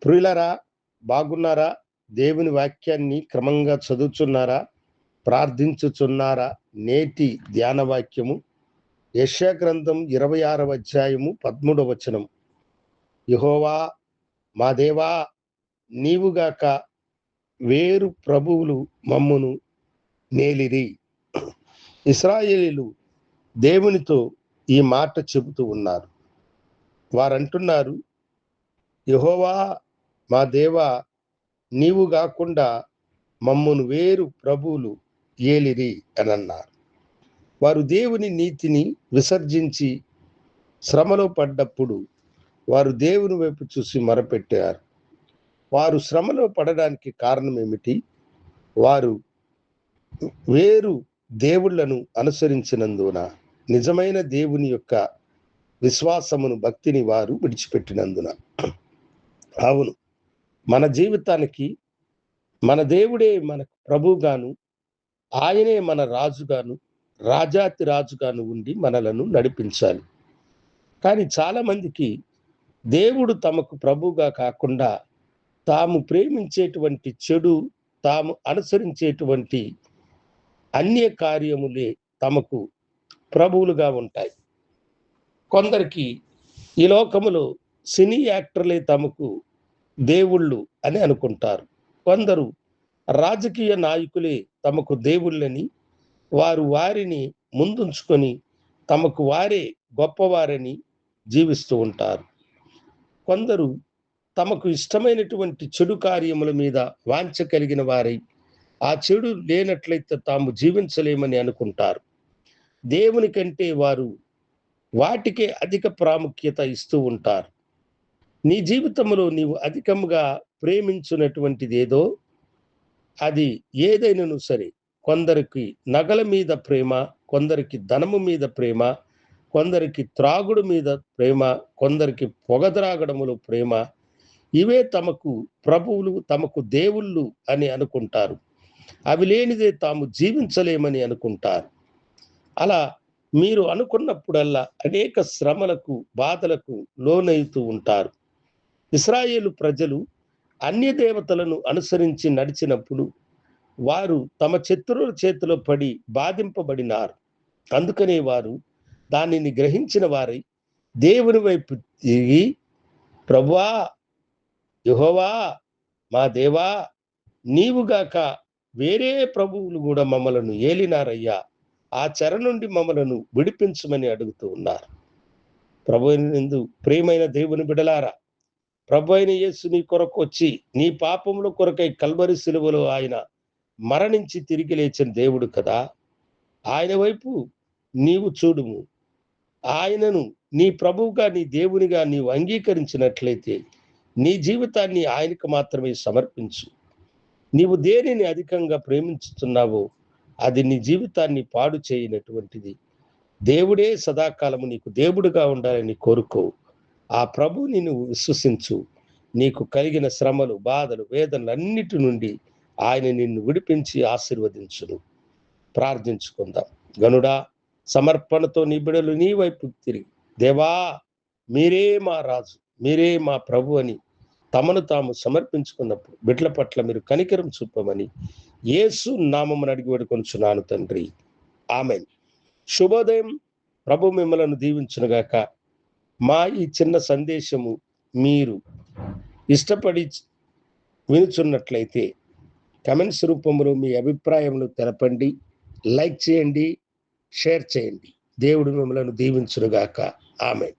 ప్రియులరా, బాగున్నారా? దేవుని వాక్యాన్ని క్రమంగా చదువుచున్నారా? ప్రార్థించుచున్నారా? నేటి ధ్యాన వాక్యము యెషయా గ్రంథం 26వ అధ్యాయము 13వ వచనం. యెహోవా మా దేవా, నీవుగాక వేరు ప్రభువులు మమ్మును నేలిరి. ఇశ్రాయేలీయులు దేవునితో ఈ మాట చెబుతూ ఉన్నారు. వారంటున్నారు, యెహోవా మా దేవా, నీవు కాకుండా మమ్మును వేరు ప్రభువులు ఏలిరి అని అన్నారు. వారు దేవుని నీతిని విసర్జించి శ్రమలో పడ్డప్పుడు వారు దేవుని వైపు చూసి మొరపెట్టారు. వారు శ్రమలో పడడానికి కారణం ఏమిటి? వారు వేరు దేవుళ్లను అనుసరించినందున, నిజమైన దేవుని యొక్క విశ్వాసమును, భక్తిని వారు విడిచిపెట్టినందున. అవును, మన జీవితానికి మన దేవుడే మనకు ప్రభువుగాను, ఆయనే మన రాజుగాను, రాజాతి రాజుగాను ఉండి మనలను నడిపించాలి. కానీ చాలా మందికి దేవుడు తమకు ప్రభువుగా కాకుండా తాము ప్రేమించేటువంటి చెడు, తాము అనుసరించేటువంటి అన్య కార్యములే తమకు ప్రభువులుగా ఉంటాయి. కొందరికి ఈ లోకములో సినీ యాక్టర్లే తమకు దేవుళ్ళు అని అనుకుంటారు. కొందరు రాజకీయ నాయకులే తమకు దేవుళ్ళని వారు వారిని ముందుంచుకొని తమకు వారే గొప్పవారని జీవిస్తూ ఉంటారు. కొందరు తమకు ఇష్టమైనటువంటి చెడు కార్యముల మీద వాంఛ కలిగిన వారై ఆ చెడు లేనట్లయితే తాము జీవించలేమని అనుకుంటారు. దేవుని కంటే వారు వాటికే అధిక ప్రాముఖ్యత ఇస్తూ ఉంటారు. నీ జీవితంలో నీవు అధికంగా ప్రేమించున్నటువంటిది ఏదో, అది ఏదైనాను సరే, కొందరికి నగల మీద ప్రేమ, కొందరికి ధనము మీద ప్రేమ, కొందరికి త్రాగుడు మీద ప్రేమ, కొందరికి పొగద్రాగడములో ప్రేమ, ఇవే తమకు ప్రభువులు, తమకు దేవుళ్ళు అని అనుకుంటారు. అవి లేనిదే తాము జీవించలేమని అనుకుంటారు. అలా మీరు అనుకున్నప్పుడల్లా అనేక శ్రమలకు, బాధలకు లోనైతూ ఉంటారు. ఇశ్రాయేలు ప్రజలు అన్య దేవతలను అనుసరించి నడిచినప్పుడు వారు తమ శత్రువుల చేతిలో పడి బాధింపబడినారు. అందుకనే వారు దానిని గ్రహించిన వారై దేవుని వైపు తిరిగి, ప్రభువా, యెహోవా మా దేవా, నీవుగాక వేరే ప్రభువులు కూడా మమ్మలను ఏలినారయ్యా, ఆ చెర నుండి మమ్మలను విడిపించమని అడుగుతూ ఉన్నారు. ప్రభువునందు ప్రియమైన దేవుని బిడలారా, ప్రభు అయిన యేసు నీ కొరకు వచ్చి నీ పాపముల కొరకై కల్వరి సిలువలో ఆయన మరణించి తిరిగి లేచిన దేవుడు కదా. ఆయన వైపు నీవు చూడుము. ఆయనను నీ ప్రభువుగా, నీ దేవునిగా నీవు అంగీకరించినట్లయితే నీ జీవితాన్ని ఆయనకు మాత్రమే సమర్పించు. నీవు దేనిని అధికంగా ప్రేమించుతున్నావో అది నీ జీవితాన్ని పాడు చేయనటువంటిది. దేవుడే సదాకాలము నీకు దేవుడుగా ఉండాలని కోరుకో. ఆ ప్రభువుని నువ్వు విశ్వసించు. నీకు కలిగిన శ్రమలు, బాధలు, వేదనలు అన్నిటి నుండి ఆయన నిన్ను విడిపించి ఆశీర్వదించును. ప్రార్థించుకుందాం. గనుడా, సమర్పణతో నీ బిడలు నీ వైపు తిరిగి, దేవా, మీరే మా రాజు, మీరే మా ప్రభు అని తమను తాము సమర్పించుకున్నప్పుడు బిడ్డల పట్ల మీరు కనికరం చూపమని యేసు నామమున అడిగి వేడుకొనుచున్నాను తండ్రి, ఆమేన్. శుభోదయం. ప్రభు మిమ్మలను దీవించునుగాక. మా ఈ చిన్న సందేశము మీరు ఇష్టపడి వినుచున్నట్లయితే కమెంట్స్ రూపంలో మీ అభిప్రాయములు తెలపండి, లైక్ చేయండి, షేర్ చేయండి. దేవుడు మిమ్మలను దీవించునుగాక. ఆమేన్.